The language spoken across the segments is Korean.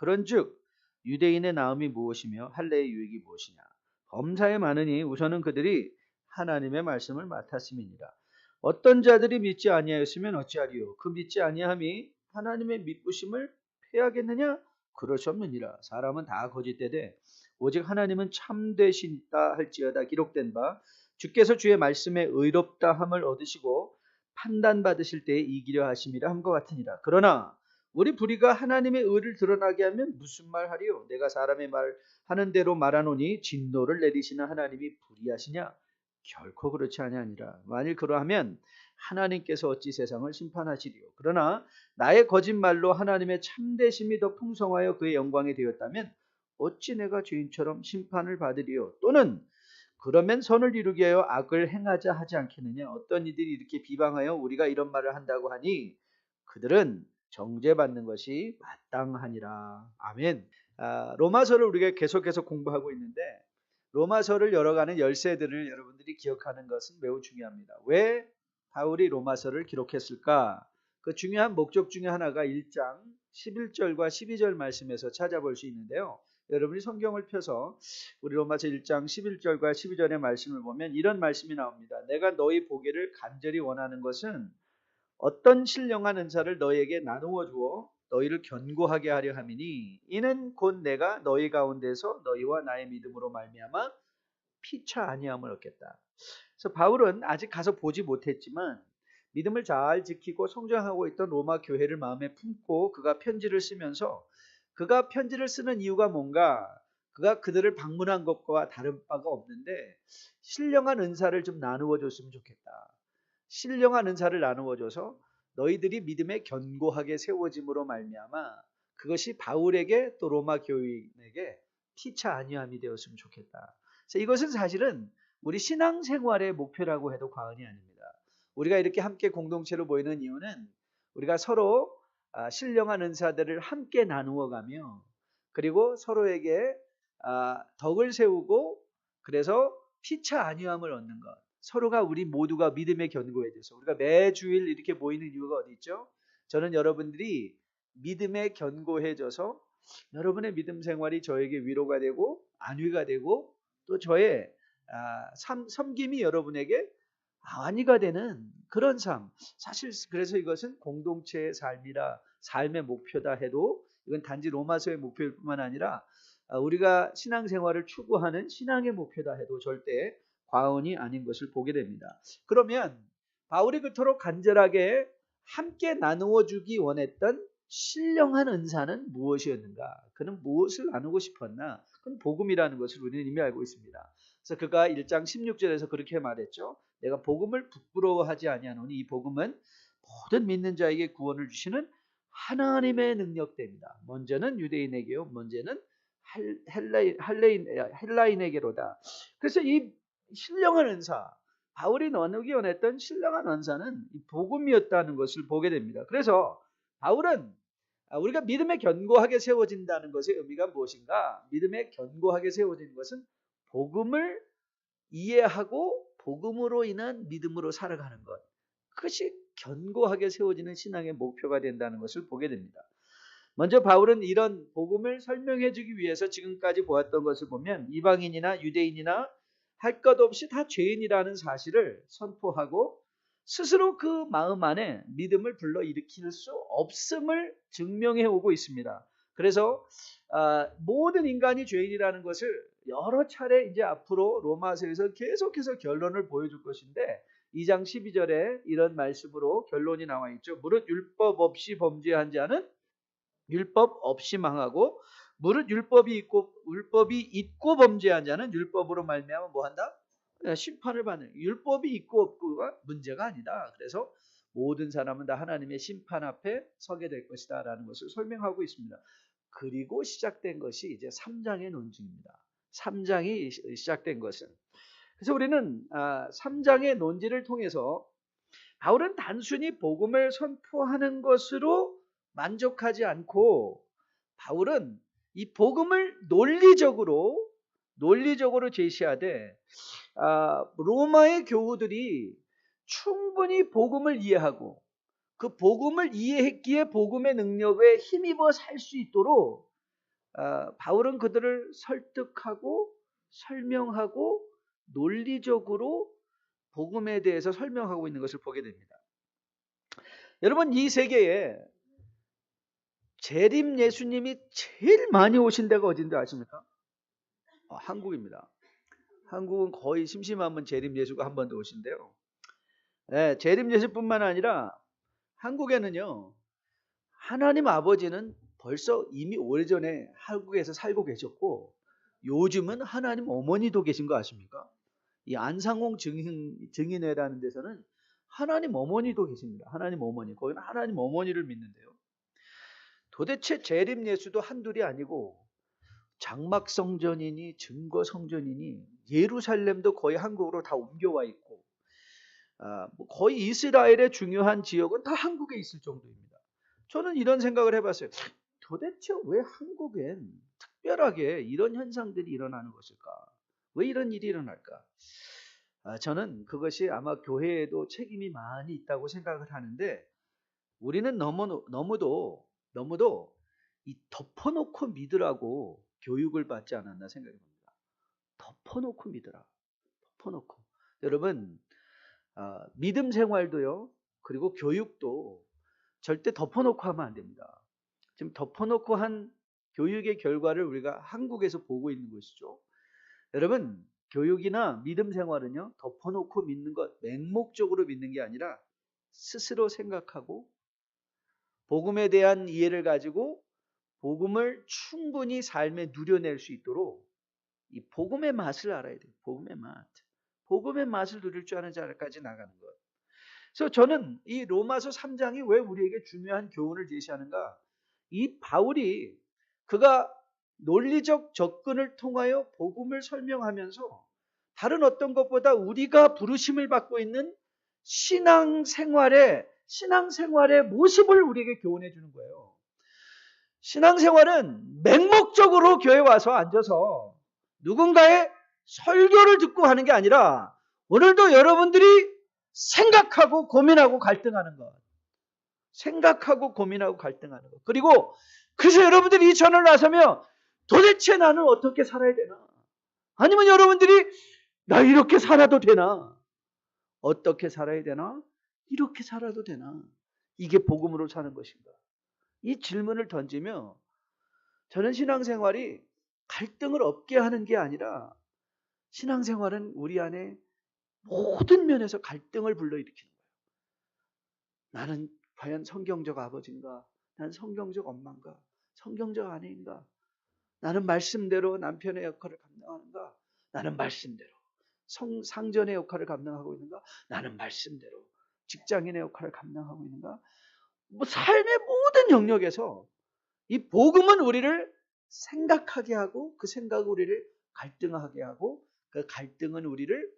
그런즉 유대인의 나음이 무엇이며 할례의 유익이 무엇이냐. 범사에 많으니 우선은 그들이 하나님의 말씀을 맡았음이니라. 어떤 자들이 믿지 아니하였으면 어찌하리요. 그 믿지 아니함이 하나님의 믿부심을 패하겠느냐. 그럴 수 없느니라. 사람은 다 거짓되되 오직 하나님은 참되시다 할지어다. 기록된 바 주께서 주의 말씀에 의롭다함을 얻으시고 판단받으실 때에 이기려 하심이라 함과 같으니라. 그러나 우리 불의가 하나님의 의를 드러나게 하면 무슨 말하리요. 내가 사람의 말 하는 대로 말하노니 진노를 내리시는 하나님이 불의하시냐. 결코 그렇지 아니하니라. 만일 그러하면 하나님께서 어찌 세상을 심판하시리요. 그러나 나의 거짓말로 하나님의 참되심이 더 풍성하여 그의 영광이 되었다면 어찌 내가 죄인처럼 심판을 받으리요. 또는 그러면 선을 이루게 하여 악을 행하자 하지 않겠느냐. 어떤 이들이 이렇게 비방하여 우리가 이런 말을 한다고 하니 그들은 정죄받는 것이 마땅하니라. 아멘. 로마서를 우리가 계속해서 공부하고 있는데 로마서를 열어가는 열쇠들을 여러분들이 기억하는 것은 매우 중요합니다. 왜 바울이 로마서를 기록했을까? 그 중요한 목적 중에 하나가 1장 11절과 12절 말씀에서 찾아볼 수 있는데요. 여러분이 성경을 펴서 우리 로마서 1장 11절과 12절의 말씀을 보면 이런 말씀이 나옵니다. 내가 너희 보기를 간절히 원하는 것은 어떤 신령한 은사를 너희에게 나누어 주어 너희를 견고하게 하려 함이니 이는 곧 내가 너희 가운데서 너희와 나의 믿음으로 말미암아 피차 아니함을 얻겠다. 그래서 바울은 아직 가서 보지 못했지만 믿음을 잘 지키고 성장하고 있던 로마 교회를 마음에 품고 그가 편지를 쓰면서 그가 편지를 쓰는 이유가 뭔가 그가 그들을 방문한 것과 다른 바가 없는데 신령한 은사를 좀 나누어 줬으면 좋겠다. 신령한 은사를 나누어 줘서 너희들이 믿음에 견고하게 세워짐으로 말미암아 그것이 바울에게 또 로마 교인에게 피차 아니함이 되었으면 좋겠다. 그래서 이것은 사실은 우리 신앙생활의 목표라고 해도 과언이 아닙니다. 우리가 이렇게 함께 공동체로 모이는 이유는 우리가 서로 신령한 은사들을 함께 나누어 가며 그리고 서로에게 덕을 세우고 그래서 피차 아니함을 얻는 것. 서로가 우리 모두가 믿음에 견고해져서 우리가 매주일 이렇게 모이는 이유가 어디 있죠? 저는 여러분들이 믿음에 견고해져서 여러분의 믿음 생활이 저에게 위로가 되고 안위가 되고 또 저의 섬김이 여러분에게 안위가 되는 그런 삶. 사실 그래서 이것은 공동체의 삶이라 삶의 목표다 해도 이건 단지 로마서의 목표일 뿐만 아니라 우리가 신앙생활을 추구하는 신앙의 목표다 해도 절대 과언이 아닌 것을 보게 됩니다. 그러면 바울이 그토록 간절하게 함께 나누어 주기 원했던 신령한 은사는 무엇이었는가? 그는 무엇을 나누고 싶었나? 그건 복음이라는 것을 우리는 이미 알고 있습니다. 그래서 그가 1장 16절에서 그렇게 말했죠. 내가 복음을 부끄러워하지 아니하노니 이 복음은 모든 믿는 자에게 구원을 주시는 하나님의 능력됩니다. 먼저는 유대인에게요. 먼저는 헬라인에게로다. 그래서 이 신령한 은사, 바울이 나누기 원했던 신령한 은사는 이 복음이었다는 것을 보게 됩니다. 그래서 바울은 우리가 믿음에 견고하게 세워진다는 것의 의미가 무엇인가? 믿음에 견고하게 세워지는 것은 복음을 이해하고 복음으로 인한 믿음으로 살아가는 것. 그것이 견고하게 세워지는 신앙의 목표가 된다는 것을 보게 됩니다. 먼저 바울은 이런 복음을 설명해 주기 위해서 지금까지 보았던 것을 보면 이방인이나 유대인이나 할 것 없이 다 죄인이라는 사실을 선포하고 스스로 그 마음 안에 믿음을 불러일으킬 수 없음을 증명해 오고 있습니다. 그래서 모든 인간이 죄인이라는 것을 여러 차례 이제 앞으로 로마서에서 계속해서 결론을 보여줄 것인데 2장 12절에 이런 말씀으로 결론이 나와 있죠. 무릇 율법 없이 범죄한 자는 율법 없이 망하고 무릇 율법이 있고 범죄한 자는 율법으로 말미암아 뭐한다? 심판을 받는. 율법이 있고 없고가 문제가 아니다. 그래서 모든 사람은 다 하나님의 심판 앞에 서게 될 것이다 라는 것을 설명하고 있습니다. 그리고 시작된 것이 이제 3장의 논증입니다. 3장이 시작된 것은. 그래서 우리는 3장의 논지를 통해서 바울은 단순히 복음을 선포하는 것으로 만족하지 않고 바울은 이 복음을 논리적으로 제시하되 로마의 교우들이 충분히 복음을 이해하고 그 복음을 이해했기에 복음의 능력에 힘입어 살 수 있도록 바울은 그들을 설득하고 설명하고 논리적으로 복음에 대해서 설명하고 있는 것을 보게 됩니다. 여러분, 이 세계에 재림 예수님이 제일 많이 오신 데가 어딘지 아십니까? 한국입니다. 한국은 거의 심심하면 재림 예수가 한 번 더 오신대요. 네, 재림 예수뿐만 아니라 한국에는요, 하나님 아버지는 벌써 이미 오래전에 한국에서 살고 계셨고, 요즘은 하나님 어머니도 계신 거 아십니까? 이 안상홍 증인회라는 데서는 하나님 어머니도 계십니다. 하나님 어머니. 거기는 하나님 어머니를 믿는데요. 도대체 재림 예수도 한둘이 아니고 장막 성전이니 증거 성전이니 예루살렘도 거의 한국으로 다 옮겨와 있고, 거의 이스라엘의 중요한 지역은 다 한국에 있을 정도입니다. 저는 이런 생각을 해봤어요. 도대체 왜 한국엔 특별하게 이런 현상들이 일어나는 것일까? 왜 이런 일이 일어날까? 저는 그것이 아마 교회에도 책임이 많이 있다고 생각을 하는데, 우리는 너무도 이 덮어놓고 믿으라고 교육을 받지 않았나 생각이 듭니다. 덮어놓고 믿으라. 덮어놓고. 여러분, 믿음 생활도요, 그리고 교육도 절대 덮어놓고 하면 안 됩니다. 지금 덮어놓고 한 교육의 결과를 우리가 한국에서 보고 있는 것이죠. 여러분, 교육이나 믿음 생활은요, 덮어놓고 믿는 것, 맹목적으로 믿는 게 아니라 스스로 생각하고 복음에 대한 이해를 가지고 복음을 충분히 삶에 누려낼 수 있도록 이 복음의 맛을 알아야 돼요. 복음의 맛. 복음의 맛을 누릴 줄 아는 자까지 나가는 것. 그래서 저는 이 로마서 3장이 왜 우리에게 중요한 교훈을 제시하는가? 이 바울이 그가 논리적 접근을 통하여 복음을 설명하면서 다른 어떤 것보다 우리가 부르심을 받고 있는 신앙생활의 모습을 우리에게 교훈해 주는 거예요. 신앙생활은 맹목적으로 교회 와서 앉아서 누군가의 설교를 듣고 하는 게 아니라 오늘도 여러분들이 생각하고 고민하고 갈등하는 것. 생각하고 고민하고 갈등하는 것. 그리고 그래서 여러분들이 이 전을 나서며 도대체 나는 어떻게 살아야 되나? 아니면 여러분들이 나 이렇게 살아도 되나? 어떻게 살아야 되나? 이렇게 살아도 되나? 이게 복음으로 사는 것인가? 이 질문을 던지며 저는 신앙생활이 갈등을 없게 하는 게 아니라 신앙생활은 우리 안에 모든 면에서 갈등을 불러일으키는 거예요. 나는 과연 성경적 아버지인가? 나는 성경적 엄마인가? 성경적 아내인가? 나는 말씀대로 남편의 역할을 감당하는가? 나는 말씀대로 상전의 역할을 감당하고 있는가? 나는 말씀대로 직장인의 역할을 감당하고 있는가? 삶의 모든 영역에서 이 복음은 우리를 생각하게 하고 그 생각은 우리를 갈등하게 하고 그 갈등은 우리를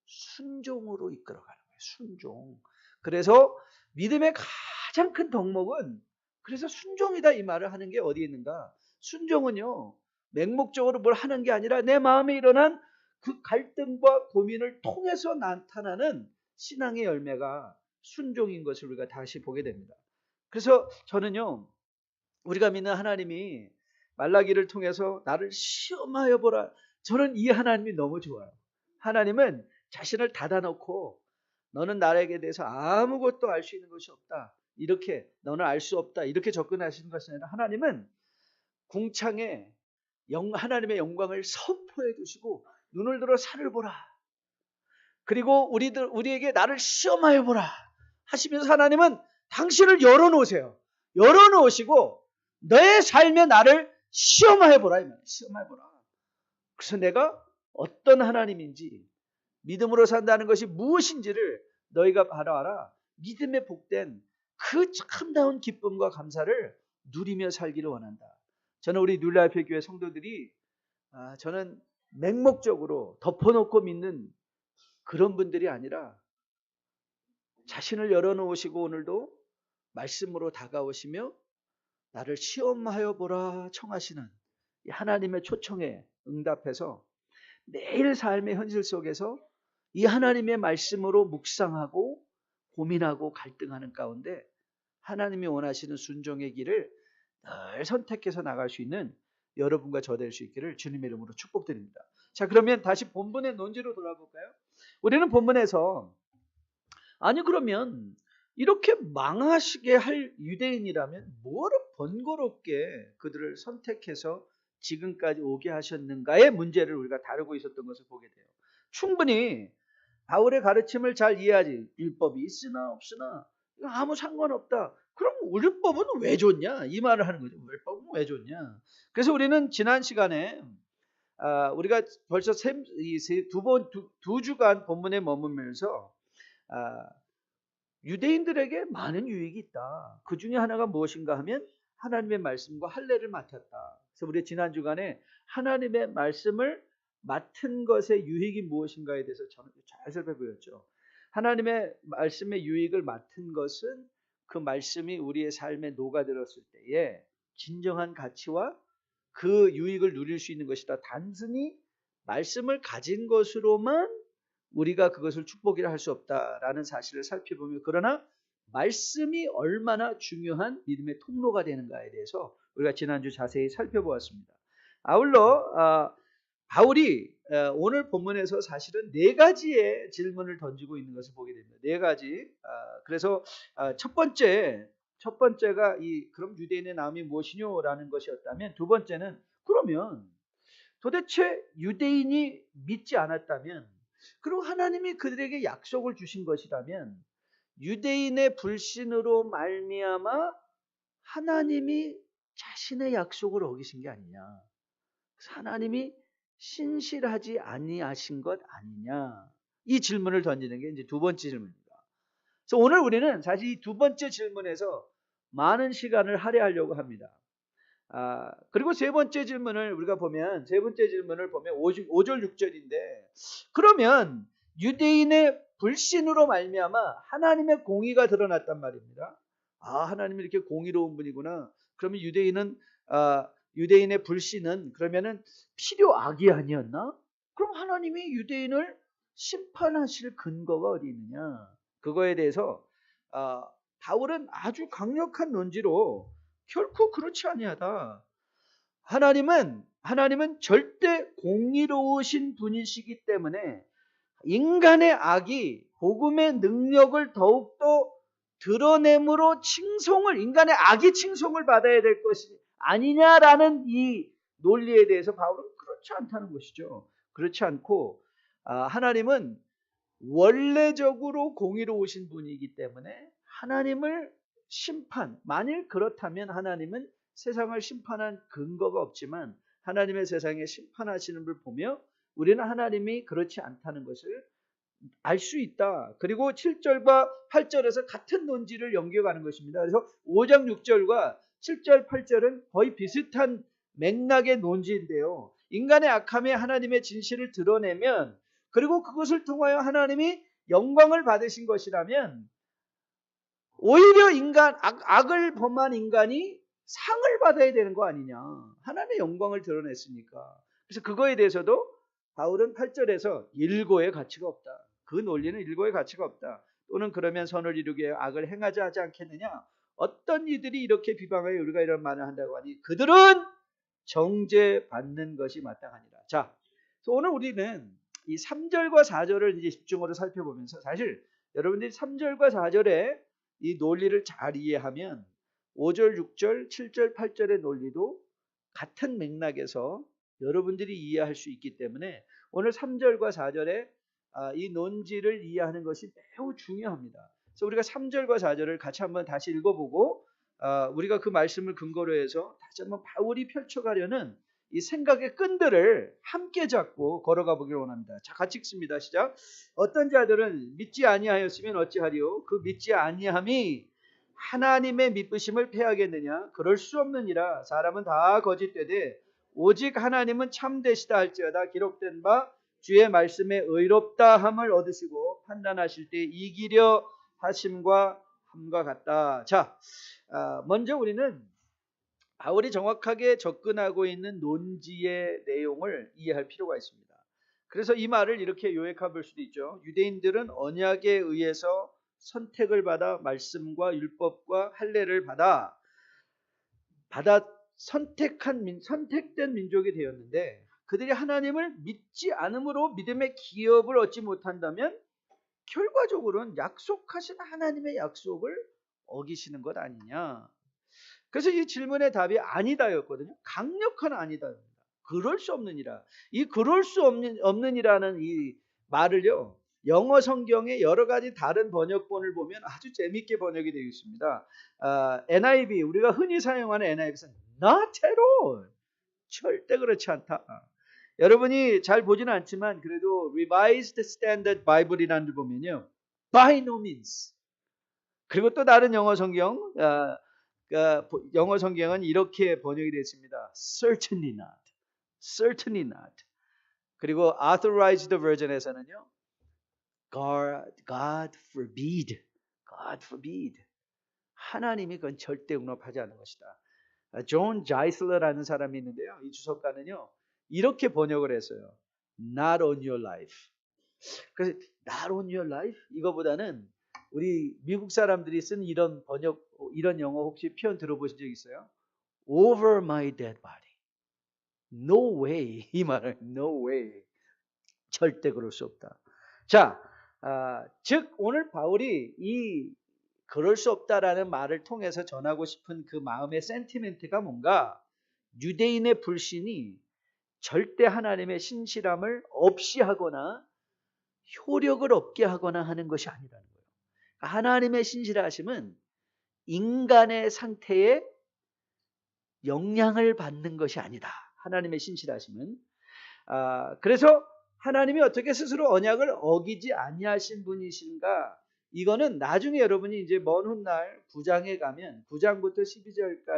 순종으로 이끌어가는 거예요. 순종. 그래서 믿음의 가장 큰 덕목은 그래서 순종이다 이 말을 하는 게 어디에 있는가? 순종은요, 맹목적으로 뭘 하는 게 아니라 내 마음에 일어난 그 갈등과 고민을 통해서 나타나는 신앙의 열매가 순종인 것을 우리가 다시 보게 됩니다. 그래서 저는요, 우리가 믿는 하나님이 말라기를 통해서 나를 시험하여 보라. 저는 이 하나님이 너무 좋아요. 하나님은 자신을 닫아놓고 너는 나에게 대해서 아무것도 알 수 있는 것이 없다. 이렇게 너는 알 수 없다. 이렇게 접근하시는 것이 아니라 하나님은 궁창에 하나님의 영광을 선포해 두시고 눈을 들어 산을 보라. 그리고 우리에게 나를 시험하여 보라 하시면서 하나님은 당신을 열어놓으세요. 열어놓으시고 너의 삶에 나를 시험하여 보라. 시험하여 보라. 그래서 내가 어떤 하나님인지 믿음으로 산다는 것이 무엇인지를 너희가 바라봐라. 믿음에 복된 그 참다운 기쁨과 감사를 누리며 살기를 원한다. 저는 우리 뉴라이프 교회 성도들이 저는 맹목적으로 덮어놓고 믿는 그런 분들이 아니라 자신을 열어놓으시고 오늘도 말씀으로 다가오시며 나를 시험하여 보라 청하시는 하나님의 초청에 응답해서 매일 삶의 현실 속에서 이 하나님의 말씀으로 묵상하고 고민하고 갈등하는 가운데 하나님이 원하시는 순종의 길을 늘 선택해서 나갈 수 있는 여러분과 저 될 수 있기를 주님의 이름으로 축복드립니다. 자, 그러면 다시 본문의 논지로 돌아볼까요? 우리는 본문에서 아니 그러면 이렇게 망하시게 할 유대인이라면 뭐로 번거롭게 그들을 선택해서 지금까지 오게 하셨는가의 문제를 우리가 다루고 있었던 것을 보게 돼요. 충분히 바울의 가르침을 잘 이해하지. 율법이 있으나 없으나 이거 아무 상관없다. 그럼 율법은 왜 좋냐? 이 말을 하는 거죠. 율법은 왜 좋냐? 그래서 우리는 지난 시간에 우리가 벌써 두 주간 본문에 머물면서 유대인들에게 많은 유익이 있다. 그 중에 하나가 무엇인가 하면 하나님의 말씀과 할례를 맡았다. 그래서 우리 지난 주간에 하나님의 말씀을 맡은 것의 유익이 무엇인가에 대해서 저는 잘 살펴보였죠. 하나님의 말씀의 유익을 맡은 것은 그 말씀이 우리의 삶에 녹아들었을 때에 진정한 가치와 그 유익을 누릴 수 있는 것이다. 단순히 말씀을 가진 것으로만 우리가 그것을 축복이라 할 수 없다라는 사실을 살펴보며 그러나 말씀이 얼마나 중요한 믿음의 통로가 되는가에 대해서 우리가 지난주 자세히 살펴보았습니다. 아울러 바울이 오늘 본문에서 사실은 네 가지의 질문을 던지고 있는 것을 보게 됩니다. 네 가지. 그래서 첫 번째가 그럼 유대인의 나음이 무엇이뇨라는 것이었다면 두 번째는 그러면 도대체 유대인이 믿지 않았다면 그리고 하나님이 그들에게 약속을 주신 것이라면 유대인의 불신으로 말미암아 하나님이 자신의 약속을 어기신 게 아니냐. 하나님이 신실하지 아니하신 것 아니냐. 이 질문을 던지는 게 이제 두 번째 질문입니다. 그래서 오늘 우리는 사실 이 두 번째 질문에서 많은 시간을 할애하려고 합니다. 그리고 세 번째 질문을 보면 5절 6절인데 그러면 유대인의 불신으로 말미암아 하나님의 공의가 드러났단 말입니다. 하나님이 이렇게 공의로운 분이구나. 그러면 유대인의 불신은 그러면은 필요악이 아니었나? 그럼 하나님이 유대인을 심판하실 근거가 어디 있느냐? 그거에 대해서 바울은 아주 강력한 논지로 결코 그렇지 아니하다. 하나님은 절대 공의로우신 분이시기 때문에 인간의 악이 복음의 능력을 더욱더 드러냄으로 인간의 악이 칭송을 받아야 될 것이 아니냐라는 이 논리에 대해서 바울은 그렇지 않다는 것이죠. 그렇지 않고 하나님은 원래적으로 공의로우신 분이기 때문에 하나님을 만일 그렇다면 하나님은 세상을 심판한 근거가 없지만 하나님의 세상에 심판하시는 걸 보며 우리는 하나님이 그렇지 않다는 것을 알 수 있다. 그리고 7절과 8절에서 같은 논지를 연결하는 것입니다. 그래서 5장 6절과 7절 8절은 거의 비슷한 맥락의 논지인데요. 인간의 악함에 하나님의 진실을 드러내면 그리고 그것을 통하여 하나님이 영광을 받으신 것이라면 오히려 악을 범한 인간이 상을 받아야 되는 거 아니냐. 하나님의 영광을 드러냈으니까. 그래서 그거에 대해서도 바울은 8절에서 일고의 가치가 없다. 그 논리는 일고의 가치가 없다. 또는 그러면 선을 이루게 악을 행하자 하지 않겠느냐. 어떤 이들이 이렇게 비방하여 우리가 이런 말을 한다고 하니 그들은 정죄받는 것이 마땅하니라. 자, 그래서 오늘 우리는 이 3절과 4절을 이제 집중으로 살펴보면서 사실 여러분들이 3절과 4절에 이 논리를 잘 이해하면 5절, 6절, 7절, 8절의 논리도 같은 맥락에서 여러분들이 이해할 수 있기 때문에 오늘 3절과 4절에 이 논지를 이해하는 것이 매우 중요합니다. 그래서 우리가 3절과 4절을 같이 한번 다시 읽어보고 우리가 그 말씀을 근거로 해서 다시 한번 바울이 펼쳐가려는 이 생각의 끈들을 함께 잡고 걸어가 보기를 원합니다. 자, 같이 읽습니다. 시작. 어떤 자들은 믿지 아니하였으면 어찌하리요? 그 믿지 아니함이 하나님의 믿으심을 패하겠느냐? 그럴 수 없느니라. 사람은 다 거짓되되 오직 하나님은 참되시다 할지어다. 기록된 바 주의 말씀에 의롭다 함을 얻으시고 판단하실 때 이기려 하심과 함과 같다. 자, 먼저 우리는 바울이 정확하게 접근하고 있는 논지의 내용을 이해할 필요가 있습니다. 그래서 이 말을 이렇게 요약해 볼 수도 있죠. 유대인들은 언약에 의해서 선택을 받아 말씀과 율법과 할례를 받아 선택된 민족이 되었는데 그들이 하나님을 믿지 않음으로 믿음의 기업을 얻지 못한다면 결과적으로는 약속하신 하나님의 약속을 어기시는 것 아니냐. 그래서 이 질문의 답이 아니다였거든요. 강력한 아니다입니다. 그럴 수 없느니라. 이 그럴 수 없느니라는 이 말을요. 영어 성경의 여러 가지 다른 번역본을 보면 아주 재미있게 번역이 되어 있습니다. NIV, 우리가 흔히 사용하는 NIV에서는 not at all. 절대 그렇지 않다. 여러분이 잘 보지는 않지만 그래도 Revised Standard Bible이라는 데 보면요. By no means. 그리고 또 다른 영어 성경, 영어 성경은 이렇게 번역이 되어 있습니다. Certainly not. Certainly not. 그리고 Authorized Version에서는요. God forbid. God forbid. 하나님이 그건 절대 용납하지 않는 것이다. 존 자이슬러라는 사람이 있는데요. 이 주석가는요. 이렇게 번역을 했어요. Not on your life. 그래서 Not on your life? 이거보다는 우리 미국 사람들이 쓴 이런 번역, 이런 영어 혹시 표현 들어보신 적 있어요? Over my dead body. No way. 이 말은 no way. 절대 그럴 수 없다. 자, 즉 오늘 바울이 이 그럴 수 없다라는 말을 통해서 전하고 싶은 그 마음의 센티멘트가 뭔가 유대인의 불신이 절대 하나님의 신실함을 없이 하거나 효력을 없게 하거나 하는 것이 아니라는 거예요. 하나님의 신실하심은 인간의 상태에 영향을 받는 것이 아니다. 하나님의 신실하심은. 그래서 하나님이 어떻게 스스로 언약을 어기지 아니하신 분이신가? 이거는 나중에 여러분이 이제 먼 훗날 9장에 가면 9장부터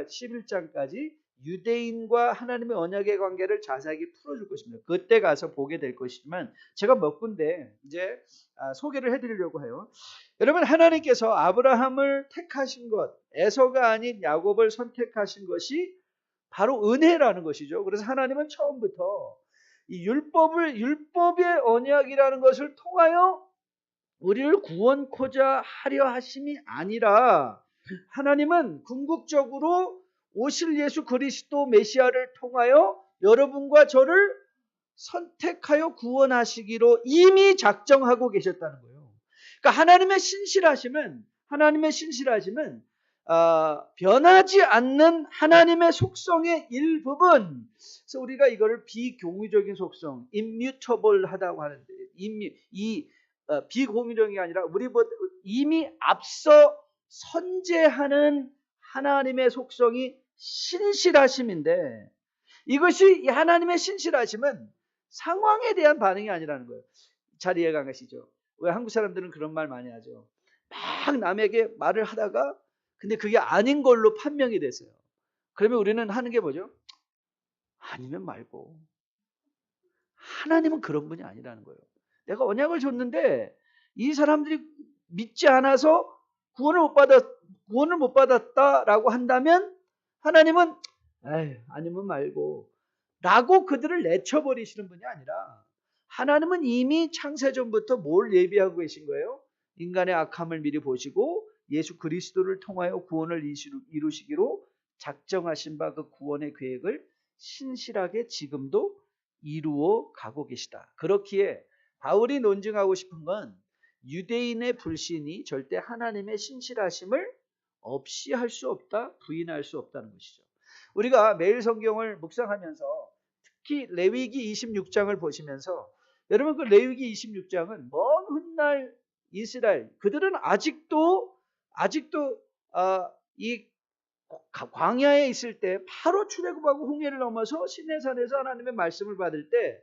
11장까지 유대인과 하나님의 언약의 관계를 자세하게 풀어줄 것입니다. 그때 가서 보게 될 것이지만 제가 몇 군데 이제 소개를 해드리려고 해요. 여러분 하나님께서 아브라함을 택하신 것, 에서가 아닌 야곱을 선택하신 것이 바로 은혜라는 것이죠. 그래서 하나님은 처음부터 이 율법의 언약이라는 것을 통하여 우리를 구원코자 하려 하심이 아니라 하나님은 궁극적으로 오실 예수 그리스도 메시아를 통하여 여러분과 저를 선택하여 구원하시기로 이미 작정하고 계셨다는 거예요. 그러니까 하나님의 신실하심은 변하지 않는 하나님의 속성의 일부분. 그래서 우리가 이거를 비공유적인 속성, immutable하다고 하는데 비공유적이 아니라 우리보다 이미 앞서 선재하는 하나님의 속성이 신실하심인데 이것이 하나님의 신실하심은 상황에 대한 반응이 아니라는 거예요. 잘 이해가 가시죠? 왜 한국 사람들은 그런 말 많이 하죠. 막 남에게 말을 하다가 근데 그게 아닌 걸로 판명이 됐어요. 그러면 우리는 하는 게 뭐죠? 아니면 말고. 하나님은 그런 분이 아니라는 거예요. 내가 언약을 줬는데 이 사람들이 믿지 않아서 구원을 못 받았다라고 한다면 하나님은 아니면 말고 라고 그들을 내쳐버리시는 분이 아니라 하나님은 이미 창세전부터 뭘 예비하고 계신 거예요? 인간의 악함을 미리 보시고 예수 그리스도를 통하여 구원을 이루시기로 작정하신 바 그 구원의 계획을 신실하게 지금도 이루어 가고 계시다. 그렇기에 바울이 논증하고 싶은 건 유대인의 불신이 절대 하나님의 신실하심을 없이 할 수 없다, 부인할 수 없다는 것이죠. 우리가 매일 성경을 묵상하면서 특히 레위기 26장을 보시면서 여러분 그 레위기 26장은 먼 훗날 이스라엘 그들은 아직도 이 광야에 있을 때 바로 출애굽하고 홍해를 넘어서 시내산에서 하나님의 말씀을 받을 때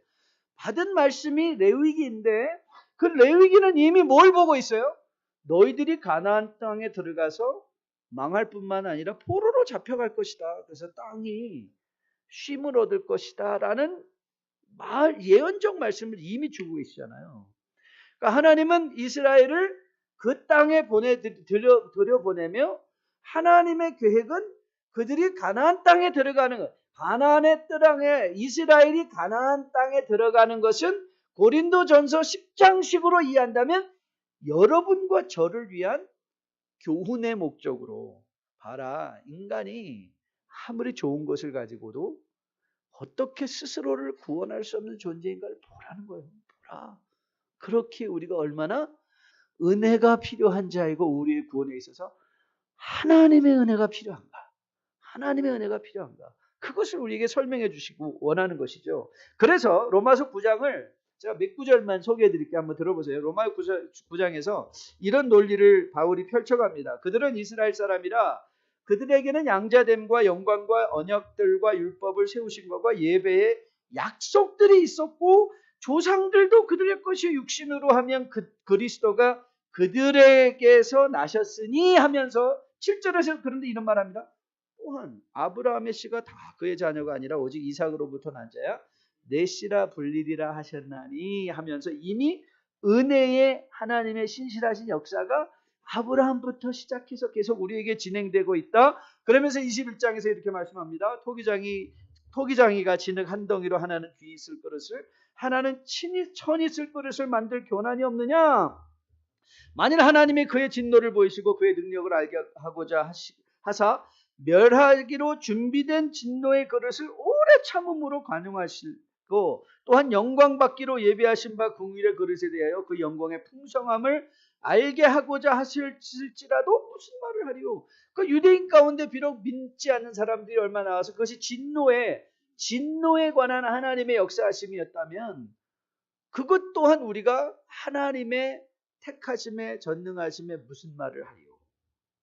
받은 말씀이 레위기인데 그 레위기는 이미 뭘 보고 있어요? 너희들이 가나안 땅에 들어가서 망할 뿐만 아니라 포로로 잡혀갈 것이다. 그래서 땅이 쉼을 얻을 것이다 라는 예언적 말씀을 이미 주고 계시잖아요. 그러니까 하나님은 이스라엘을 그 땅에 들여보내며 하나님의 계획은 그들이 가나안 땅에 들어가는 것. 가나안의 땅에 이스라엘이 가나안 땅에 들어가는 것은 고린도전서 10장식으로 이해한다면 여러분과 저를 위한 교훈의 목적으로 봐라. 인간이 아무리 좋은 것을 가지고도 어떻게 스스로를 구원할 수 없는 존재인가를 보라는 거예요. 보라. 그렇게 우리가 얼마나 은혜가 필요한 자이고 우리의 구원에 있어서 하나님의 은혜가 필요한가. 하나님의 은혜가 필요한가. 그것을 우리에게 설명해 주시고 원하는 것이죠. 그래서 로마서 9장을 제가 몇 구절만 소개해 드릴게요. 한번 들어보세요. 로마 9장에서 이런 논리를 바울이 펼쳐갑니다. 그들은 이스라엘 사람이라 그들에게는 양자됨과 영광과 언약들과 율법을 세우신 것과 예배의 약속들이 있었고 조상들도 그들의 것이 육신으로 하면 그리스도가 그들에게서 나셨으니 하면서 7절에서 그런데 이런 말합니다. 또한 아브라함의 씨가 다 그의 자녀가 아니라 오직 이삭으로부터 난 자야 내 씨라 불리리라 하셨나니 하면서 이미 은혜의 하나님의 신실하신 역사가 아브라함부터 시작해서 계속 우리에게 진행되고 있다. 그러면서 21장에서 이렇게 말씀합니다. 토기장이가 진흙 한 덩이로 하나는 귀 있을 그릇을 하나는 천 있을 그릇을 만들 교난이 없느냐. 만일 하나님이 그의 진노를 보이시고 그의 능력을 알게 하고자 하사 멸하기로 준비된 진노의 그릇을 오래 참음으로 관용하시고 또한 영광 받기로 예비하신 바 궁일의 그릇에 대하여 그 영광의 풍성함을 알게 하고자 하실지라도 무슨 말을 하리요. 그 유대인 가운데 비록 믿지 않는 사람들이 얼마 나와서 그것이 진노에 관한 하나님의 역사하심이었다면 그것 또한 우리가 하나님의 택하심에 전능하심에 무슨 말을 하리요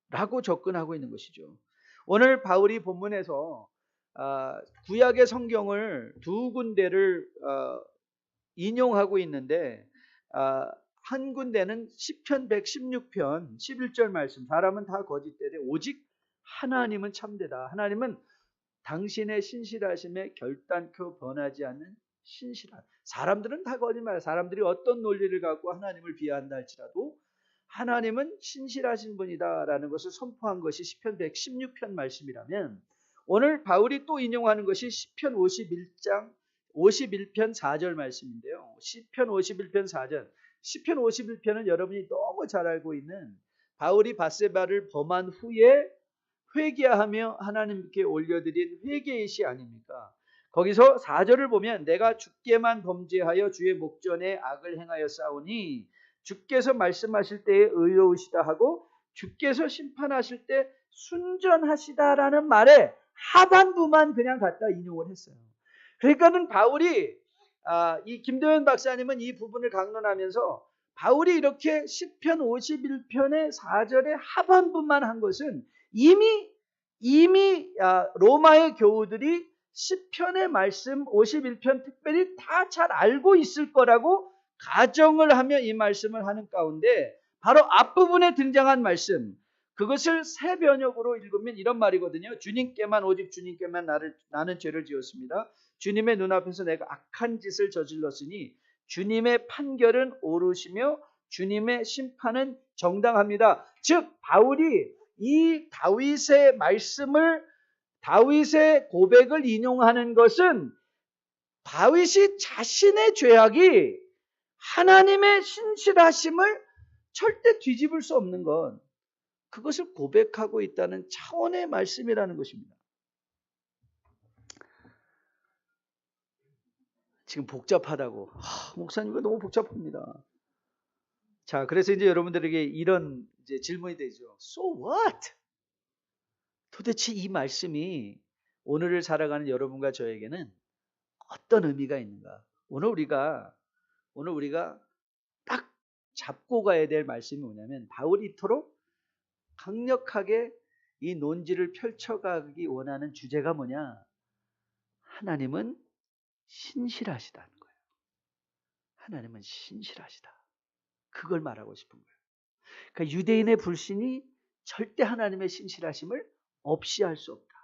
라고 접근하고 있는 것이죠. 오늘 바울이 본문에서 구약의 성경을 두 군데를 인용하고 있는데 한 군데는 시편 116편 11절 말씀 사람은 다 거짓되되 오직 하나님은 참되다. 하나님은 당신의 신실하심에 결단코 변하지 않는 신실한 사람들은 다 거짓말 사람들이 어떤 논리를 갖고 하나님을 비하한다 할지라도 하나님은 신실하신 분이다라는 것을 선포한 것이 시편 116편 말씀이라면 오늘 바울이 또 인용하는 것이 시편 51편 4절 말씀인데요. 시편 51편 4절 시편 51편은 여러분이 너무 잘 알고 있는 바울이 밧세바를 범한 후에 회개하며 하나님께 올려드린 회개의 시 아닙니까? 거기서 4절을 보면 내가 주께만 범죄하여 주의 목전에 악을 행하여 싸우니 주께서 말씀하실 때에 의로우시다 하고 주께서 심판하실 때 순전하시다라는 말에 하반부만 그냥 갖다 인용을 했어요. 그러니까는 바울이 이 김도현 박사님은 이 부분을 강론하면서 바울이 이렇게 시편 51편의 4절의 하반부만 한 것은 이미 로마의 교우들이 시편의 말씀 51편 특별히 다 잘 알고 있을 거라고 가정을 하며 이 말씀을 하는 가운데 바로 앞부분에 등장한 말씀 그것을 새 번역으로 읽으면 이런 말이거든요. 주님께만 오직 주님께만 나는 죄를 지었습니다. 주님의 눈앞에서 내가 악한 짓을 저질렀으니 주님의 판결은 옳으시며 주님의 심판은 정당합니다. 즉 바울이 이 다윗의 말씀을 다윗의 고백을 인용하는 것은 다윗이 자신의 죄악이 하나님의 신실하심을 절대 뒤집을 수 없는 것 그것을 고백하고 있다는 차원의 말씀이라는 것입니다. 지금 복잡하다고 목사님 이거 너무 복잡합니다. 자 그래서 이제 여러분들에게 이런 이제 질문이 되죠. So what? 도대체 이 말씀이 오늘을 살아가는 여러분과 저에게는 어떤 의미가 있는가? 오늘 우리가 딱 잡고 가야 될 말씀이 뭐냐면 바울이 이토록 강력하게 이 논지를 펼쳐가기 원하는 주제가 뭐냐? 하나님은 신실하시다는 거예요. 하나님은 신실하시다. 그걸 말하고 싶은 거예요. 그러니까 유대인의 불신이 절대 하나님의 신실하심을 없이 할 수 없다.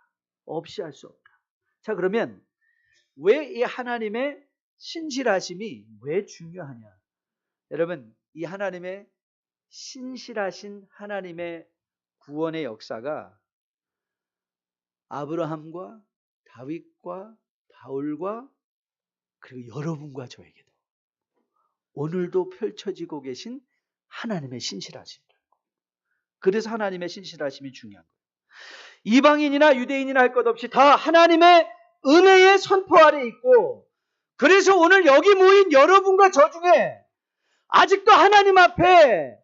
없이 할 수 없다. 자 그러면 왜 이 하나님의 신실하심이 왜 중요하냐? 여러분 이 하나님의 신실하신 하나님의 구원의 역사가 아브라함과 다윗과 바울과 그리고 여러분과 저에게도 오늘도 펼쳐지고 계신 하나님의 신실하심이라는 거예요. 그래서 하나님의 신실하심이 중요한 거예요. 이방인이나 유대인이나 할 것 없이 다 하나님의 은혜의 선포 아래 있고, 그래서 오늘 여기 모인 여러분과 저 중에 아직도 하나님 앞에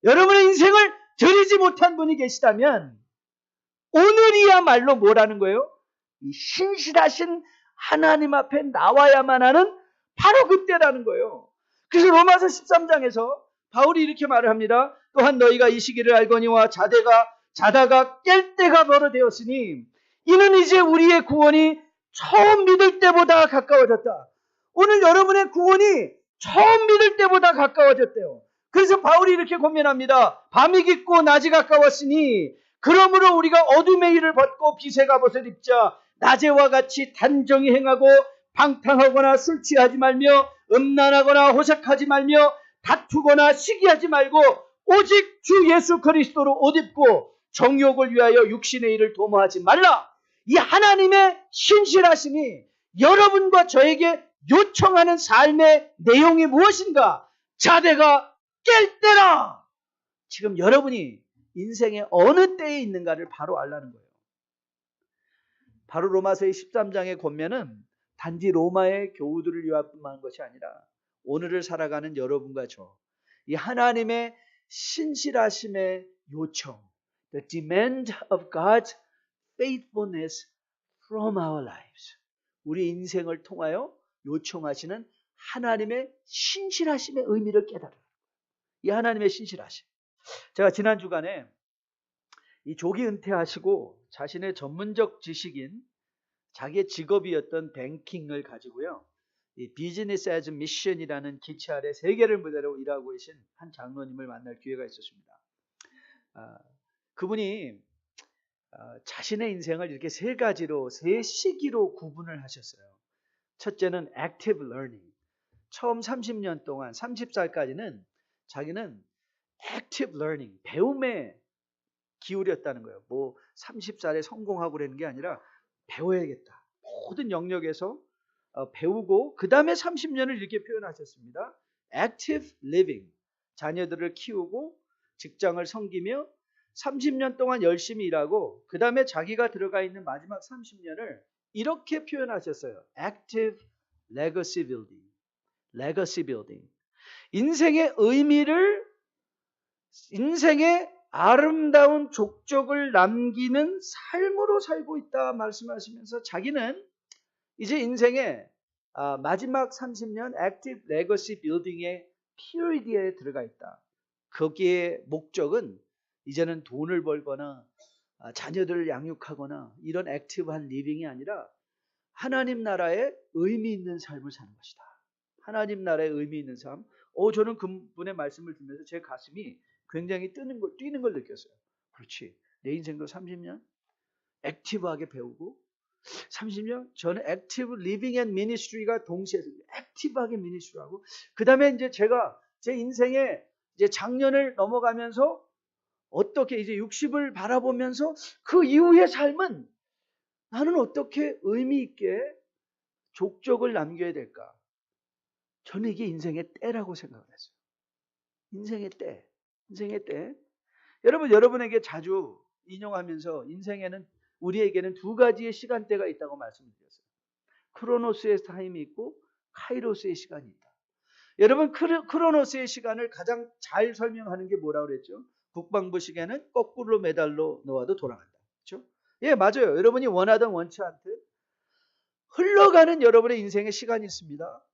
여러분의 인생을 드리지 못한 분이 계시다면 오늘이야말로 뭐라는 거예요? 이 신실하신 하나님 앞에 나와야만 하는 바로 그때라는 거예요. 그래서 로마서 13장에서 바울이 이렇게 말을 합니다. 또한 너희가 이 시기를 알거니와 자다가 깰 때가 벌어되었으니 이는 이제 우리의 구원이 처음 믿을 때보다 가까워졌다. 오늘 여러분의 구원이 처음 믿을 때보다 가까워졌대요. 그래서 바울이 이렇게 권면합니다. 밤이 깊고 낮이 가까웠으니 그러므로 우리가 어둠의 일을 벗고 빛의 갑옷을 입자. 낮에와 같이 단정히 행하고 방탕하거나 술 취하지 말며 음란하거나 호색하지 말며 다투거나 시기하지 말고 오직 주 예수 그리스도로 옷 입고 정욕을 위하여 육신의 일을 도모하지 말라. 이 하나님의 신실하심이 여러분과 저에게 요청하는 삶의 내용이 무엇인가? 자대가 깰 때라. 지금 여러분이 인생의 어느 때에 있는가를 바로 알라는 거예요. 바로 로마서의 13장의 권면은 단지 로마의 교우들을 위한 것이 아니라 오늘을 살아가는 여러분과 저, 이 하나님의 신실하심의 요청, the demand of God's faithfulness from our lives, 우리 인생을 통하여 요청하시는 하나님의 신실하심의 의미를 깨달아요. 이 하나님의 신실하심. 제가 지난 주간에 이 조기 은퇴하시고 자신의 전문적 지식인 자기의 직업이었던 뱅킹을 가지고요, 이 비즈니스 애즈 미션이라는 기체 아래 세계를 무대로 일하고 계신 한 장로님을 만날 기회가 있었습니다. 그분이 자신의 인생을 이렇게 세 가지로, 세 시기로 구분을 하셨어요. 첫째는 active learning. 처음 30년 동안 30살까지는 자기는 active learning, 배움에 기울였다는 거예요. 뭐 30살에 성공하고 그러는 게 아니라 배워야겠다. 모든 영역에서 배우고 그 다음에 30년을 이렇게 표현하셨습니다. active living. 자녀들을 키우고 직장을 섬기며 30년 동안 열심히 일하고 그 다음에 자기가 들어가 있는 마지막 30년을 이렇게 표현하셨어요. active legacy building. legacy building. 인생의 의미를, 인생의 아름다운 족적을 남기는 삶으로 살고 있다 말씀하시면서 자기는 이제 인생의 마지막 30년 active legacy building의 period에 들어가 있다. 거기에 목적은 이제는 돈을 벌거나 자녀들을 양육하거나 이런 액티브한 리빙이 아니라 하나님 나라에 의미 있는 삶을 사는 것이다. 하나님 나라에 의미 있는 삶. 저는 그분의 말씀을 듣면서 제 가슴이 굉장히 뛰는 걸 느꼈어요. 그렇지. 내 인생도 30년 액티브하게 배우고 30년 저는 액티브 리빙 앤 미니스트리가 동시에 액티브하게 미니스트리하고 그 다음에 이제 제가 제 인생에 이제 작년을 넘어가면서 어떻게 이제 60을 바라보면서 그 이후의 삶은 나는 어떻게 의미 있게 족적을 남겨야 될까? 저는 이게 인생의 때라고 생각을 했어요. 인생의 때. 인생의 때. 여러분에게 자주 인용하면서 인생에는 우리에게는 두 가지의 시간대가 있다고 말씀드렸어요. 크로노스의 타임이 있고 카이로스의 시간이 있다. 여러분 크로노스의 시간을 가장 잘 설명하는 게 뭐라고 그랬죠? 국방부 시계는 거꾸로 매달려 놓아도 돌아간다. 그렇죠? 예, 맞아요. 여러분이 원하든 원치 않든 흘러가는 여러분의 인생의 시간이 있습니다.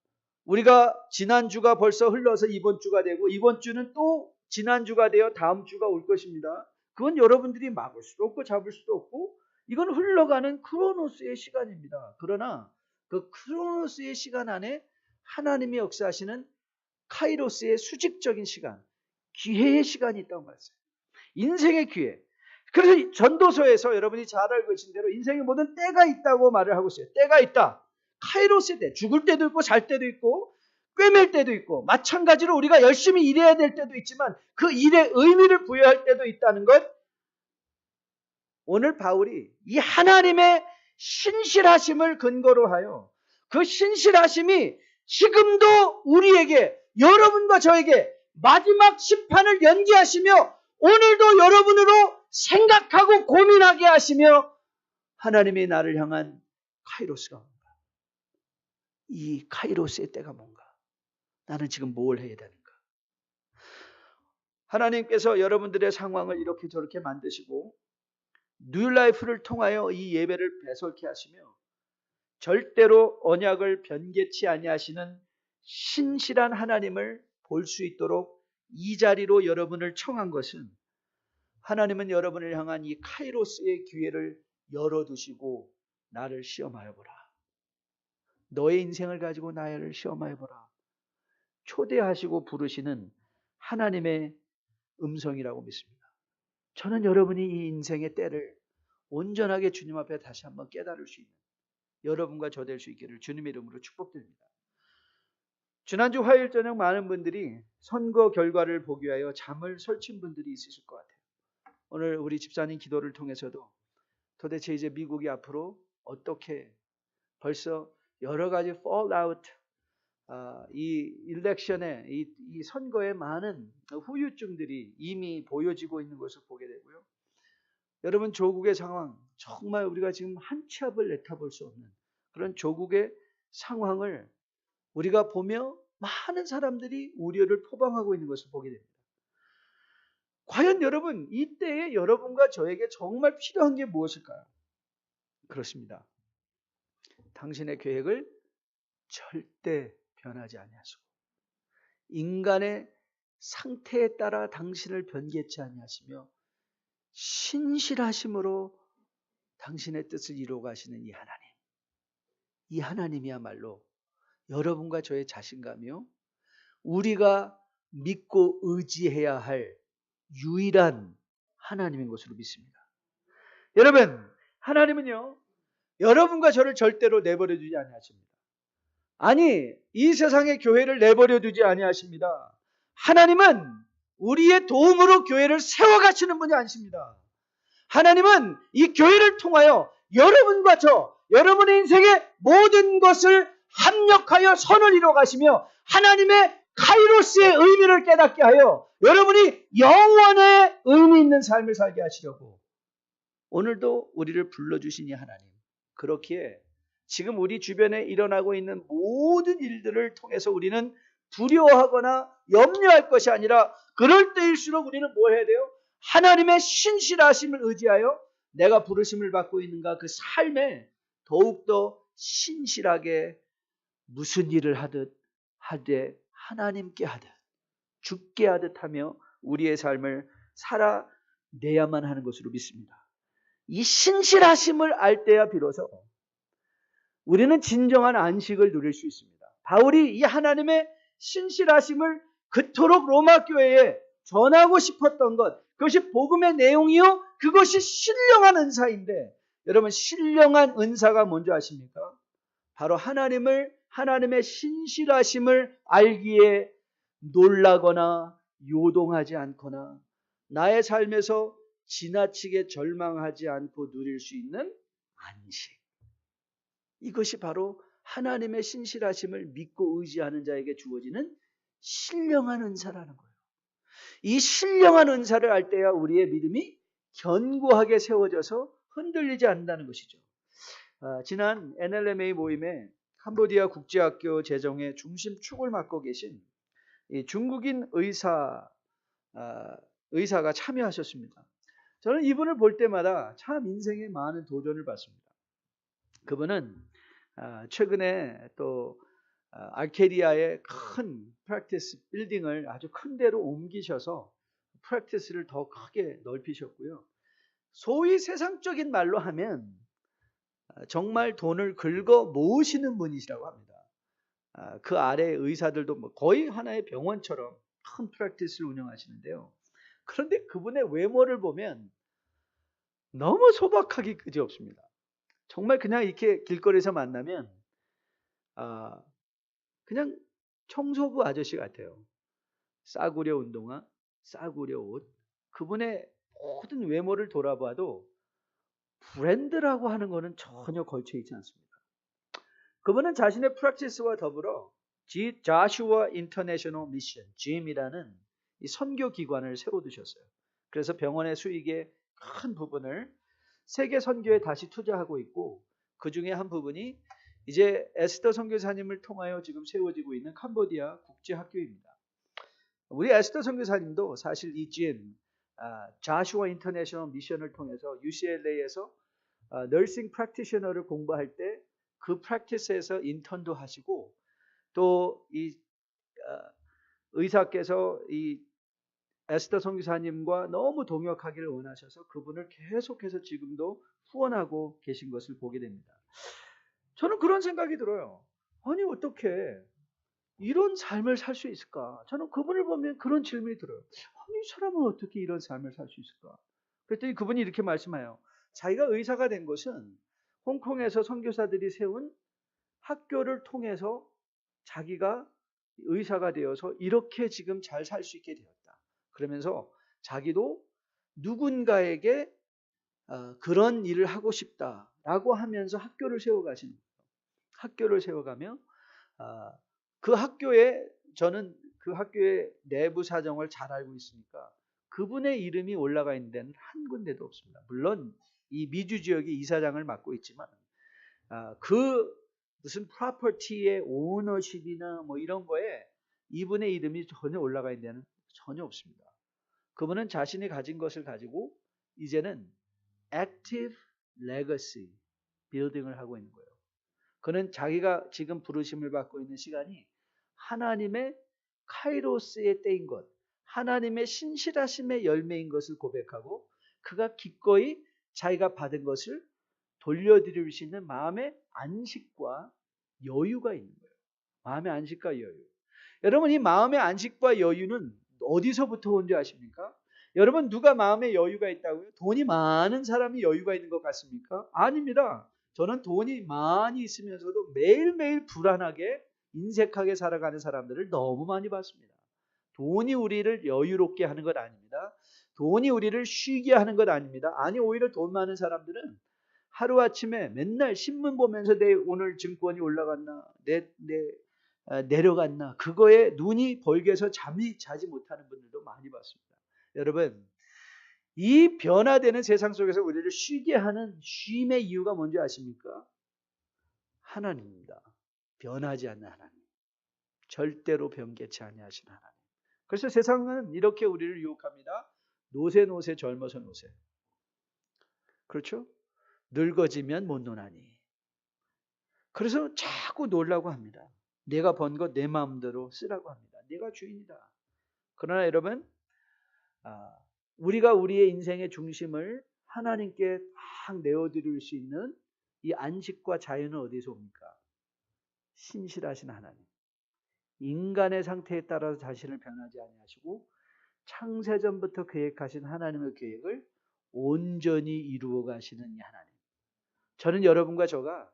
우리가 지난주가 벌써 흘러서 이번 주가 되고 이번 주는 또 지난주가 되어 다음 주가 올 것입니다. 그건 여러분들이 막을 수도 없고 잡을 수도 없고 이건 흘러가는 크로노스의 시간입니다. 그러나 그 크로노스의 시간 안에 하나님이 역사하시는 카이로스의 수직적인 시간, 기회의 시간이 있다고 말했어요. 인생의 기회. 그래서 전도서에서 여러분이 잘 알고 계신 대로 인생의 모든 때가 있다고 말을 하고 있어요. 때가 있다. 카이로스의 때, 죽을 때도 있고 살 때도 있고 꿰맬 때도 있고 마찬가지로 우리가 열심히 일해야 될 때도 있지만 그 일에 의미를 부여할 때도 있다는 것. 오늘 바울이 이 하나님의 신실하심을 근거로 하여 그 신실하심이 지금도 우리에게, 여러분과 저에게 마지막 심판을 연기하시며 오늘도 여러분으로 생각하고 고민하게 하시며 하나님이 나를 향한 카이로스가 뭔가? 이 카이로스의 때가 뭔가? 나는 지금 뭘 해야 되는가? 하나님께서 여러분들의 상황을 이렇게 저렇게 만드시고 뉴라이프를 통하여 이 예배를 배설케 하시며 절대로 언약을 변개치 아니하시는 신실한 하나님을 볼 수 있도록 이 자리로 여러분을 청한 것은 하나님은 여러분을 향한 이 카이로스의 기회를 열어두시고 나를 시험하여 보라. 너의 인생을 가지고 나를 시험하여 보라. 초대하시고 부르시는 하나님의 음성이라고 믿습니다. 저는 여러분이 이 인생의 때를 온전하게 주님 앞에 다시 한번 깨달을 수 있는 여러분과 저 될 수 있기를 주님의 이름으로 축복드립니다. 지난주 화요일 저녁 많은 분들이 선거 결과를 보기 위하여 잠을 설친 분들이 있으실 것 같아요. 오늘 우리 집사님 기도를 통해서도 도대체 이제 미국이 앞으로 어떻게 벌써 여러 가지 fallout, 이 일렉션에 이 선거에 많은 후유증들이 이미 보여지고 있는 것을 보게 되고요. 여러분 조국의 상황 정말 우리가 지금 한 치 앞을 내다볼 수 없는 그런 조국의 상황을 우리가 보며 많은 사람들이 우려를 표방하고 있는 것을 보게 됩니다. 과연 여러분 이때에 여러분과 저에게 정말 필요한 게 무엇일까요? 그렇습니다. 당신의 계획을 절대 변하지 아니하시고 인간의 상태에 따라 당신을 변개치 아니하시며 신실하심으로 당신의 뜻을 이루어 가시는 이 하나님. 이 하나님이야말로 여러분과 저의 자신감이요. 우리가 믿고 의지해야 할 유일한 하나님인 것으로 믿습니다. 여러분, 하나님은요. 여러분과 저를 절대로 내버려 두지 아니하십니다. 아니, 이 세상의 교회를 내버려 두지 아니하십니다. 하나님은 우리의 도움으로 교회를 세워가시는 분이 아니십니다. 하나님은 이 교회를 통하여 여러분과 저, 여러분의 인생의 모든 것을 합력하여 선을 이루어 가시며 하나님의 카이로스의 의미를 깨닫게 하여 여러분이 영원의 의미 있는 삶을 살게 하시려고 오늘도 우리를 불러주신 이 하나님. 그렇기에 지금 우리 주변에 일어나고 있는 모든 일들을 통해서 우리는 두려워하거나 염려할 것이 아니라 그럴 때일수록 우리는 뭘 해야 돼요? 하나님의 신실하심을 의지하여 내가 부르심을 받고 있는가 그 삶에 더욱더 신실하게 무슨 일을 하되 하나님께 하듯 죽게 하듯 하며 우리의 삶을 살아내야만 하는 것으로 믿습니다. 이 신실하심을 알 때야 비로소 우리는 진정한 안식을 누릴 수 있습니다. 바울이 이 하나님의 신실하심을 그토록 로마 교회에 전하고 싶었던 것, 그것이 복음의 내용이요, 그것이 신령한 은사인데 여러분 신령한 은사가 뭔지 아십니까? 바로 하나님의 신실하심을 알기에 놀라거나 요동하지 않거나 나의 삶에서 지나치게 절망하지 않고 누릴 수 있는 안식. 이것이 바로 하나님의 신실하심을 믿고 의지하는 자에게 주어지는 신령한 은사라는 거예요. 이 신령한 은사를 알 때야 우리의 믿음이 견고하게 세워져서 흔들리지 않는다는 것이죠. 지난 NLMA 모임에 캄보디아 국제학교 재정의 중심 축을 맡고 계신 이 중국인 의사가 참여하셨습니다. 저는 이분을 볼 때마다 참 인생에 많은 도전을 받습니다. 그분은 최근에 또 알케리아의 큰 프랙티스 빌딩을 아주 큰 데로 옮기셔서 프랙티스를 더 크게 넓히셨고요. 소위 세상적인 말로 하면 정말 돈을 긁어 모으시는 분이시라고 합니다. 그 아래 의사들도 거의 하나의 병원처럼 큰 프랙티스를 운영하시는데요. 그런데 그분의 외모를 보면 너무 소박하기 그지없습니다. 정말 그냥 이렇게 길거리에서 만나면 그냥 청소부 아저씨 같아요. 싸구려 운동화, 싸구려 옷. 그분의 모든 외모를 돌아봐도 브랜드라고 하는 것은 전혀 걸쳐 있지 않습니다. 그분은 자신의 프랙티스와 더불어 자슈아 인터내셔널 미션, GIM이라는 이 선교 기관을 세워두셨어요. 그래서 병원의 수익의 큰 부분을 세계 선교에 다시 투자하고 있고, 그 중에 한 부분이 이제 에스더 선교사님을 통하여 지금 세워지고 있는 캄보디아 국제학교입니다. 우리 에스더 선교사님도 사실 이 자슈아 인터내셔널 미션을 통해서 UCLA에서 너싱 프랙티셔너를 공부할 때 그 프랙티스에서 인턴도 하시고, 또 이 의사께서 이 에스더 선교사님과 너무 동역하기를 원하셔서 그분을 계속해서 지금도 후원하고 계신 것을 보게 됩니다. 저는 그런 생각이 들어요. 아니 어떻게 이런 삶을 살 수 있을까? 저는 그분을 보면 그런 질문이 들어요. 아니 이 사람은 어떻게 이런 삶을 살 수 있을까? 그랬더니 그분이 이렇게 말씀해요. 자기가 의사가 된 것은 홍콩에서 선교사들이 세운 학교를 통해서 자기가 의사가 되어서 이렇게 지금 잘 살 수 있게 되었다. 그러면서 자기도 누군가에게 그런 일을 하고 싶다라고 하면서 학교를 세워가시는 거예요. 학교를 세워가며 그 학교에, 저는 그 학교의 내부 사정을 잘 알고 있으니까 그분의 이름이 올라가 있는 데는 한 군데도 없습니다. 물론 이 미주 지역의 이사장을 맡고 있지만 그 무슨 프로퍼티의 오너십이나 뭐 이런 거에 이분의 이름이 전혀 올라가 있는 데는 전혀 없습니다. 그분은 자신이 가진 것을 가지고 이제는 active legacy 빌딩을 하고 있는 거예요. 그는 자기가 지금 부르심을 받고 있는 시간이 하나님의 카이로스의 때인 것, 하나님의 신실하심의 열매인 것을 고백하고, 그가 기꺼이 자기가 받은 것을 돌려드릴 수 있는 마음의 안식과 여유가 있는 거예요. 마음의 안식과 여유. 여러분, 이 마음의 안식과 여유는 어디서부터 온 줄 아십니까? 여러분, 누가 마음의 여유가 있다고요? 돈이 많은 사람이 여유가 있는 것 같습니까? 아닙니다. 저는 돈이 많이 있으면서도 매일매일 불안하게 인색하게 살아가는 사람들을 너무 많이 봤습니다. 돈이 우리를 여유롭게 하는 것 아닙니다. 돈이 우리를 쉬게 하는 것 아닙니다. 아니, 오히려 돈 많은 사람들은 하루아침에 맨날 신문 보면서 내 오늘 증권이 올라갔나, 내려갔나, 그거에 눈이 벌게서 잠이 자지 못하는 분들도 많이 봤습니다. 여러분, 이 변화되는 세상 속에서 우리를 쉬게 하는 쉼의 이유가 뭔지 아십니까? 하나님입니다. 변하지 않는 하나님. 절대로 변개치 아니하신 하나님. 그래서 세상은 이렇게 우리를 유혹합니다. 노세 젊어서 노세. 그렇죠? 늙어지면 못 노나니. 그래서 자꾸 놀라고 합니다. 내가 번 것 내 마음대로 쓰라고 합니다. 내가 주인이다. 그러나 여러분, 우리가 우리의 인생의 중심을 하나님께 딱 내어드릴 수 있는 이 안식과 자유는 어디서 옵니까? 신실하신 하나님. 인간의 상태에 따라서 자신을 변하지 아니하시고 창세전부터 계획하신 하나님의 계획을 온전히 이루어 가시는 이 하나님. 저는 여러분과 저가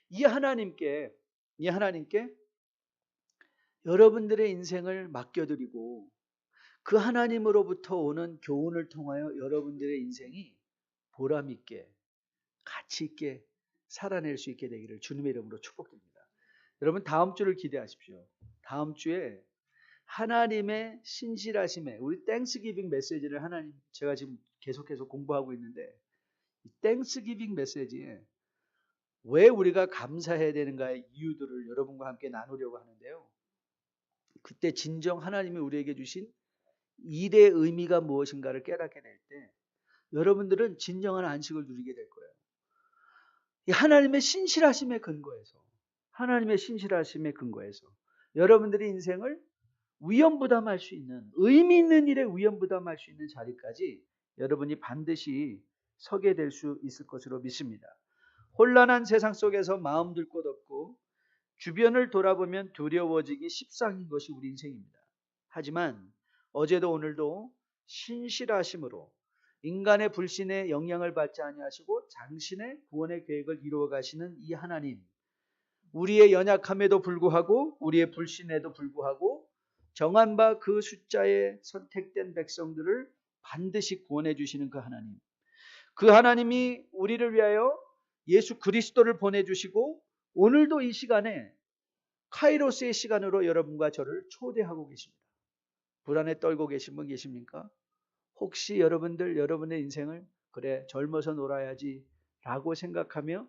이 하나님께 여러분들의 인생을 맡겨드리고 그 하나님으로부터 오는 교훈을 통하여 여러분들의 인생이 보람있게 가치 있게 살아낼 수 있게 되기를 주님의 이름으로 축복드립니다. 여러분, 다음 주를 기대하십시오. 다음 주에 하나님의 신실하심에, 우리 땡스기빙 메시지를 제가 지금 계속해서 공부하고 있는데, 이 땡스기빙 메시지에 왜 우리가 감사해야 되는가의 이유들을 여러분과 함께 나누려고 하는데요. 그때 진정 하나님이 우리에게 주신 일의 의미가 무엇인가를 깨닫게 될 때 여러분들은 진정한 안식을 누리게 될 거예요. 이 하나님의 신실하심의 근거에서 여러분들의 인생을 위험부담할 수 있는, 의미 있는 일에 위험부담할 수 있는 자리까지 여러분이 반드시 서게 될 수 있을 것으로 믿습니다. 혼란한 세상 속에서 마음 둘 곳 없고 주변을 돌아보면 두려워지기 십상인 것이 우리 인생입니다. 하지만 어제도 오늘도 신실하심으로 인간의 불신에 영향을 받지 아니하시고 당신의 구원의 계획을 이루어 가시는 이 하나님, 우리의 연약함에도 불구하고 우리의 불신에도 불구하고 정한 바 그 숫자에 선택된 백성들을 반드시 구원해 주시는 그 하나님, 그 하나님이 우리를 위하여 예수 그리스도를 보내주시고 오늘도 이 시간에 카이로스의 시간으로 여러분과 저를 초대하고 계십니다. 불안에 떨고 계신 분 계십니까? 혹시 여러분들 여러분의 인생을 그래 젊어서 놀아야지 라고 생각하며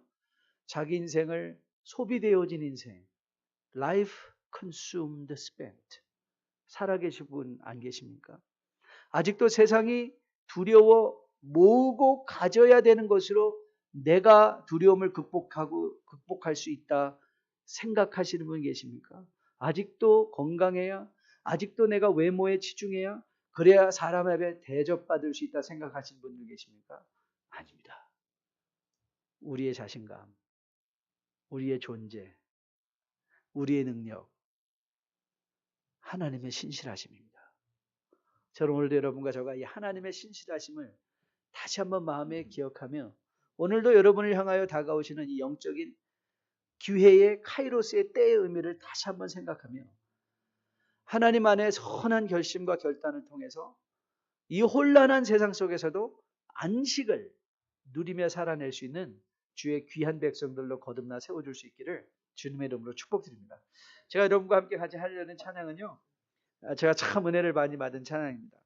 자기 인생을 소비되어진 인생, life consumed spent 살아계신 분 안 계십니까? 아직도 세상이 두려워 모으고 가져야 되는 것으로 내가 두려움을 극복할 수 있다 생각하시는 분 계십니까? 아직도 건강해야, 아직도 내가 외모에 치중해야, 그래야 사람 앞에 대접받을 수 있다 생각하시는 분들 계십니까? 아닙니다. 우리의 자신감, 우리의 존재, 우리의 능력, 하나님의 신실하심입니다. 저는 오늘도 여러분과 저가 이 하나님의 신실하심을 다시 한번 마음에 기억하며 오늘도 여러분을 향하여 다가오시는 이 영적인 기회의 카이로스의 때의 의미를 다시 한번 생각하며 하나님 안에 선한 결심과 결단을 통해서 이 혼란한 세상 속에서도 안식을 누리며 살아낼 수 있는 주의 귀한 백성들로 거듭나 세워줄 수 있기를 주님의 이름으로 축복드립니다. 제가 여러분과 함께 같이 하려는 찬양은요, 제가 참 은혜를 많이 받은 찬양입니다.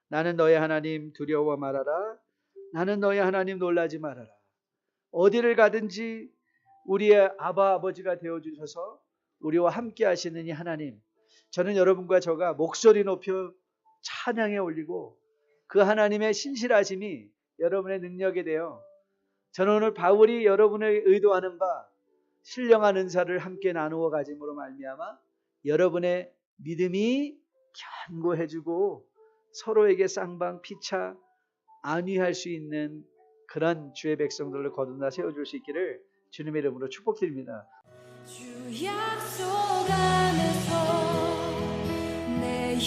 나는 너의 하나님 두려워 말아라. 나는 너의 하나님 놀라지 말아라. 어디를 가든지 우리의 아바 아버지가 되어주셔서 우리와 함께 하시는 이 하나님, 저는 여러분과 저가 목소리 높여 찬양에 올리고 그 하나님의 신실하심이 여러분의 능력이 되어 저는 오늘 바울이 여러분의 의도하는 바 신령한 은사를 함께 나누어 가짐으로 말미암아 여러분의 믿음이 견고해지고 서로에게 쌍방 피차 안위할 수 있는 그런 주의 백성들을 거듭나 세워줄 수 있기를 주님의 이름으로 축복드립니다. 주 약속 안에서 내